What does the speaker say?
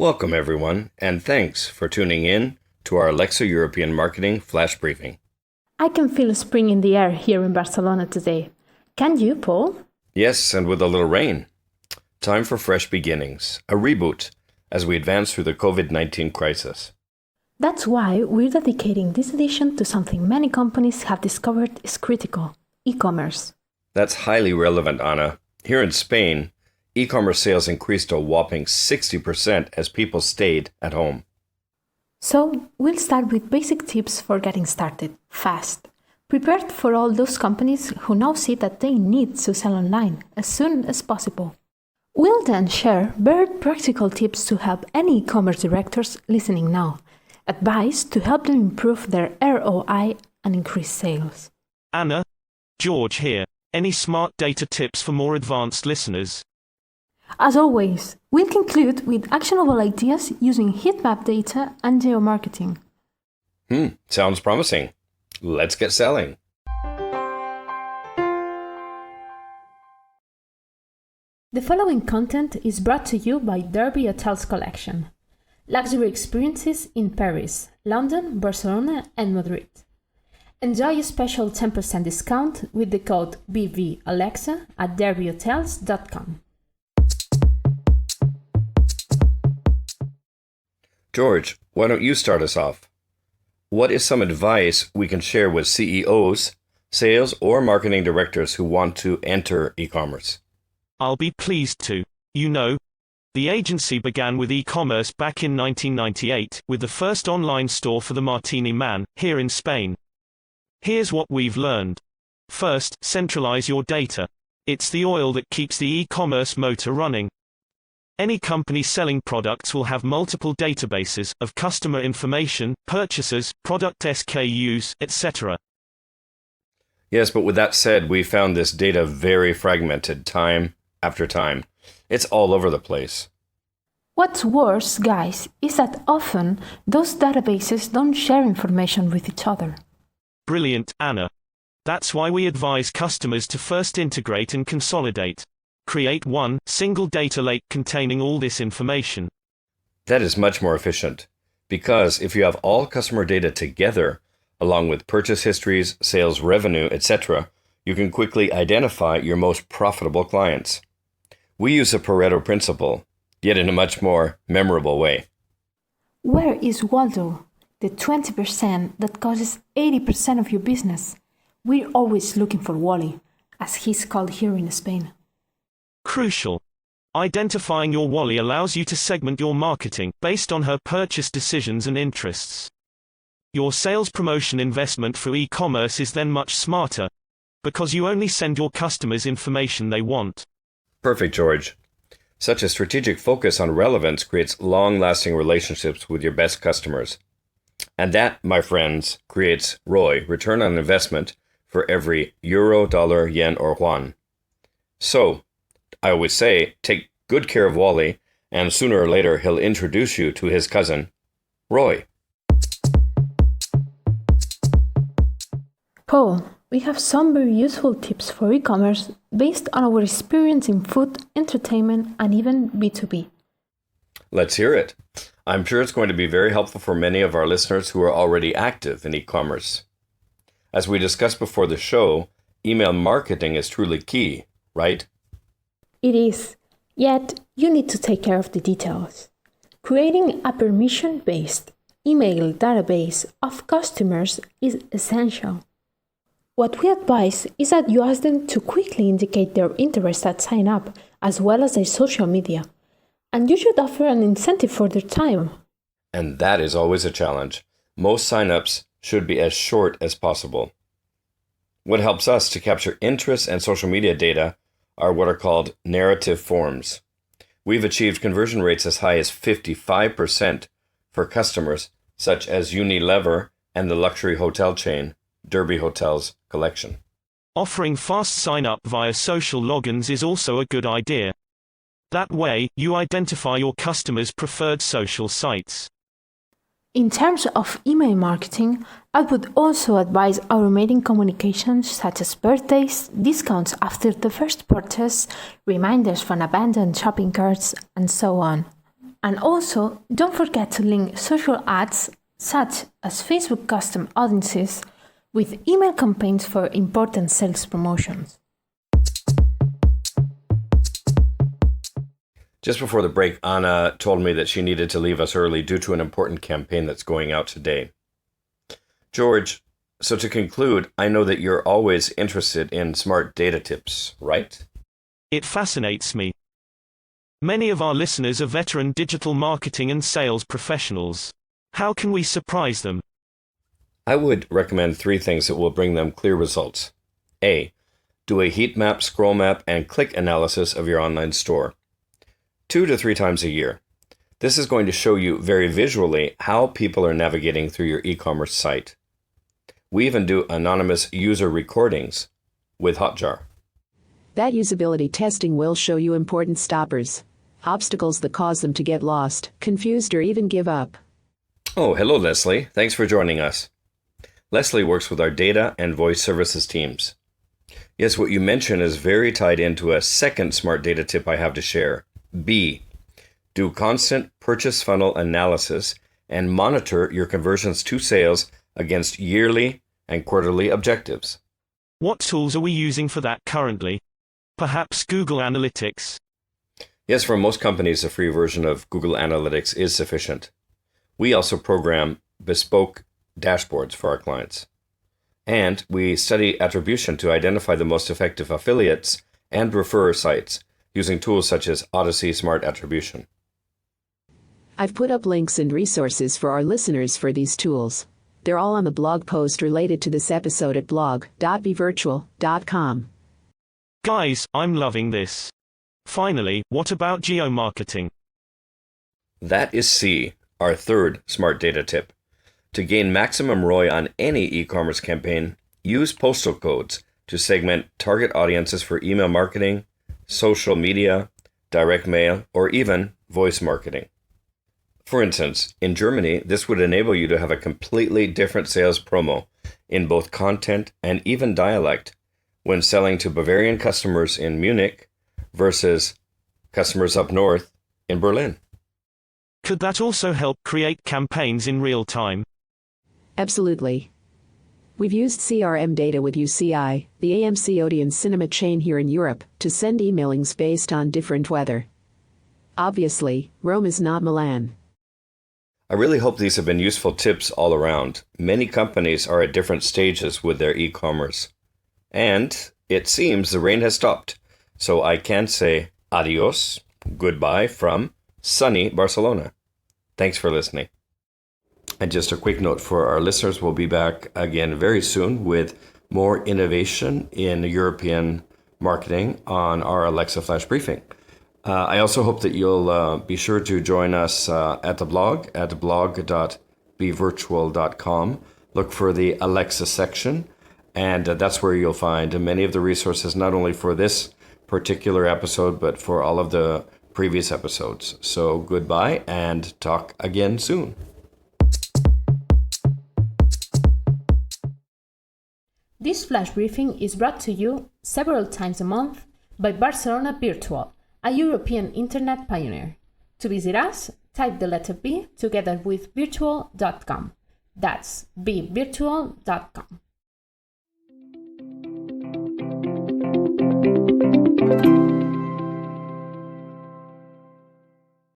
Welcome everyone, and thanks for tuning in to our Alexa European Marketing Flash Briefing. I can feel spring in the air here in Barcelona today. Can you, Paul? Yes, and with a little rain. Time for fresh beginnings, a reboot, as we advance through the COVID-19 crisis. That's why we're dedicating this edition to something many companies have discovered is critical: e-commerce. That's highly relevant, Anna. Here in Spain, e-commerce sales increased a whopping 60% as people stayed at home. So, we'll start with basic tips for getting started, fast. Prepared for all those companies who now see that they need to sell online as soon as possible. We'll then share very practical tips to help any e-commerce directors listening now. Advice to help them improve their ROI and increase sales. Anna, George here. Any smart data tips for more advanced listeners? As always, we'll conclude with actionable ideas using heat map data and geomarketing. Sounds promising. Let's get selling. The following content is brought to you by Derby Hotels Collection. Luxury experiences in Paris, London, Barcelona and Madrid. Enjoy a special 10% discount with the code BVAlexa at derbyhotels.com. George, why don't you start us off? What is some advice we can share with CEOs, sales or marketing directors who want to enter e-commerce? I'll be pleased to. The agency began with e-commerce back in 1998 with the first online store for the Martini Man, here in Spain. Here's what we've learned. First, centralize your data. It's the oil that keeps the e-commerce motor running. Any company selling products will have multiple databases of customer information, purchasers, product SKUs, etc. Yes, but with that said, we found this data very fragmented time after time. It's all over the place. What's worse, guys, is that often those databases don't share information with each other. Brilliant, Anna. That's why we advise customers to first integrate and consolidate. Create one single data lake containing all this information. That is much more efficient, because if you have all customer data together, along with purchase histories, sales revenue, etc., you can quickly identify your most profitable clients. We use a Pareto principle, yet in a much more memorable way. Where is Waldo, the 20% that causes 80% of your business? We're always looking for Wally, as he's called here in Spain. Crucial. Identifying your Wally allows you to segment your marketing based on her purchase decisions and interests. Your sales promotion investment for e-commerce is then much smarter, because you only send your customers information they want. Perfect, George. Such a strategic focus on relevance creates long-lasting relationships with your best customers. And that, my friends, creates ROI, return on investment, for every euro, dollar, yen, or yuan. So, I always say, take good care of Wally, and sooner or later he'll introduce you to his cousin, Roy. Paul, we have some very useful tips for e-commerce based on our experience in food, entertainment, and even B2B. Let's hear it. I'm sure it's going to be very helpful for many of our listeners who are already active in e-commerce. As we discussed before the show, email marketing is truly key, right? It is, yet you need to take care of the details. Creating a permission-based email database of customers is essential. What we advise is that you ask them to quickly indicate their interest at sign up, as well as their social media. And you should offer an incentive for their time. And that is always a challenge. Most sign-ups should be as short as possible. What helps us to capture interest and social media data are what are called narrative forms. We've achieved conversion rates as high as 55% for customers such as Unilever and the luxury hotel chain Derby Hotels Collection. Offering fast sign-up via social logins is also a good idea. That way, you identify your customers' preferred social sites. In terms of email marketing, I would also advise automating communications such as birthdays, discounts after the first purchase, reminders from abandoned shopping carts, and so on. And also, don't forget to link social ads such as Facebook custom audiences with email campaigns for important sales promotions. Just before the break, Anna told me that she needed to leave us early due to an important campaign that's going out today. George, so to conclude, I know that you're always interested in smart data tips, right? It fascinates me. Many of our listeners are veteran digital marketing and sales professionals. How can we surprise them? I would recommend 3 things that will bring them clear results. A. Do a heat map, scroll map, and click analysis of your online store. 2 to 3 times a year. This is going to show you very visually how people are navigating through your e-commerce site. We even do anonymous user recordings with Hotjar. That usability testing will show you important stoppers, obstacles that cause them to get lost, confused, or even give up. Oh, hello, Leslie. Thanks for joining us. Leslie works with our data and voice services teams. Yes, what you mentioned is very tied into a second smart data tip I have to share. B. Do constant purchase funnel analysis and monitor your conversions to sales against yearly and quarterly objectives. What tools are we using for that currently? Perhaps Google Analytics? Yes, for most companies, a free version of Google Analytics is sufficient. We also program bespoke dashboards for our clients. And we study attribution to identify the most effective affiliates and referrer sites using tools such as Odyssey Smart Attribution. I've put up links and resources for our listeners for these tools. They're all on the blog post related to this episode at blog.bevirtual.com. Guys, I'm loving this. Finally, what about geomarketing? That is C, our third smart data tip. To gain maximum ROI on any e-commerce campaign, use postal codes to segment target audiences for email marketing, social media, direct mail, or even voice marketing. For instance, in Germany, this would enable you to have a completely different sales promo in both content and even dialect when selling to Bavarian customers in Munich versus customers up north in Berlin. Could that also help create campaigns in real time? Absolutely. We've used CRM data with UCI, the AMC Odeon cinema chain here in Europe, to send emailings based on different weather. Obviously, Rome is not Milan. I really hope these have been useful tips all around. Many companies are at different stages with their e-commerce. And it seems the rain has stopped. So I can say adios, goodbye from sunny Barcelona. Thanks for listening. And just a quick note for our listeners, we'll be back again very soon with more innovation in European marketing on our Alexa Flash Briefing. I also hope that you'll be sure to join us at the blog at blog.bevirtual.com. Look for the Alexa section, and that's where you'll find many of the resources, not only for this particular episode, but for all of the previous episodes. So goodbye and talk again soon. This flash briefing is brought to you several times a month by Barcelona Virtual, a European internet pioneer. To visit us, type the letter B together with virtual.com. That's bvirtual.com.